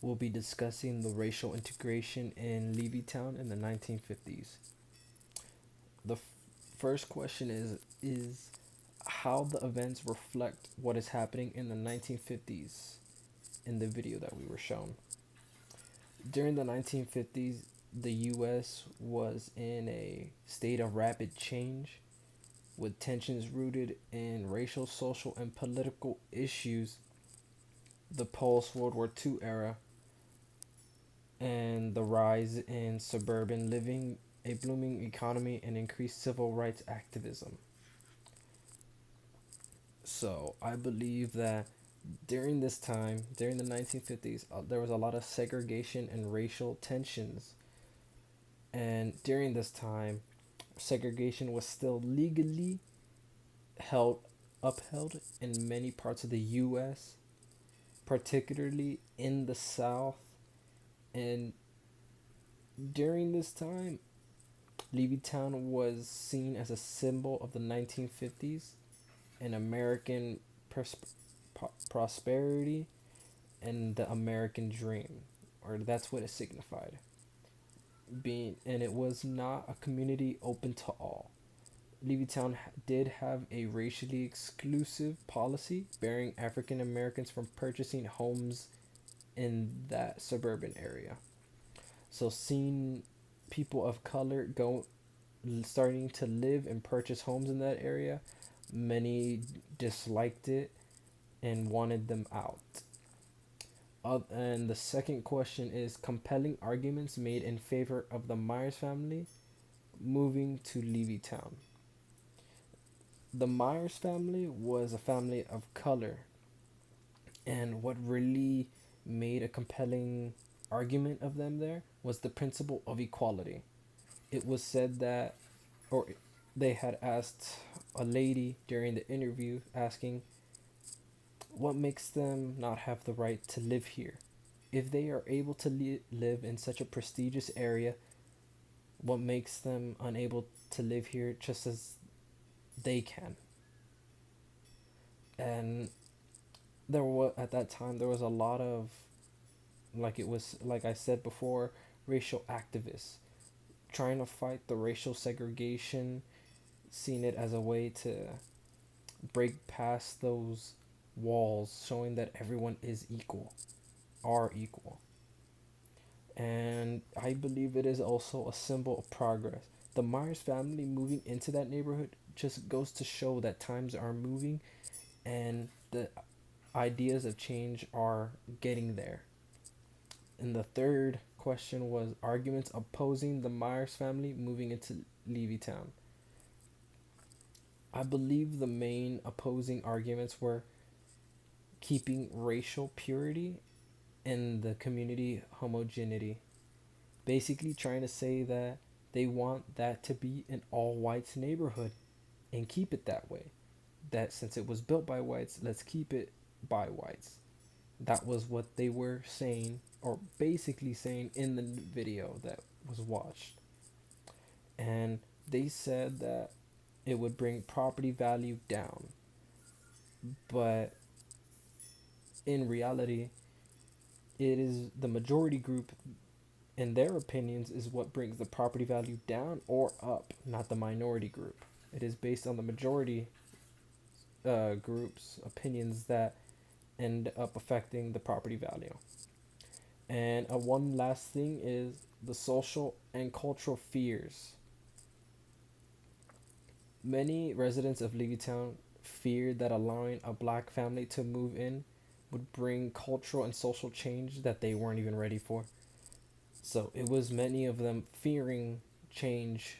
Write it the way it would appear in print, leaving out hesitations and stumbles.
We'll be discussing the racial integration in Levittown in the 1950s. The first question is how the events reflect what is happening in the 1950s in the video that we were shown. During the 1950s, the US was in a state of rapid change with tensions rooted in racial, social, and political issues, the post World War II era, and the rise in suburban living, a blooming economy, and increased civil rights activism. So I believe that during this time, during the 1950s, there was a lot of segregation and racial tensions. And during this time, segregation was still legally held upheld in many parts of the US, particularly in the South. And during this time, Levittown was seen as a symbol of the 1950s and American pers- prosperity and the American dream, or that's what it signified. Being and it was not a community open to all. Levittown did have a racially exclusive policy, barring African Americans from purchasing homes in that suburban area. So seeing people of color go starting to live and purchase homes in that area, many disliked it and wanted them out. And the second question is compelling arguments made in favor of the Myers family moving to Levittown. The Myers family was a family of color, and what really made a compelling argument of them there was the principle of equality. It was said that, or they had asked a lady during the interview, asking, what makes them not have the right to live here? If they are able to live in such a prestigious area, what makes them unable to live here just as they can? And there was at that time there was a lot of, like I said before, racial activists trying to fight the racial segregation, seeing it as a way to break past those walls, showing that everyone is equal, are equal. And I believe it is also a symbol of progress. The Myers family moving into that neighborhood just goes to show that times are moving and the ideas of change are getting there. And the third question was arguments opposing the Myers family moving into Levittown. I believe the main opposing arguments were keeping racial purity and the community homogeneity. Basically, trying to say that they want that to be an all whites neighborhood and keep it that way. That since it was built by whites, let's keep it by whites. That was what they were saying, or basically saying in the video that was watched. And they said that it would bring property value down. But in reality, it is the majority group, in their opinions, is what brings the property value down or up, not the minority group. It is based on the majority group's opinions that end up affecting the property value. And one last thing is the social and cultural fears. Many residents of Levittown feared that allowing a black family to move in would bring cultural and social change that they weren't even ready for. So it was many of them fearing change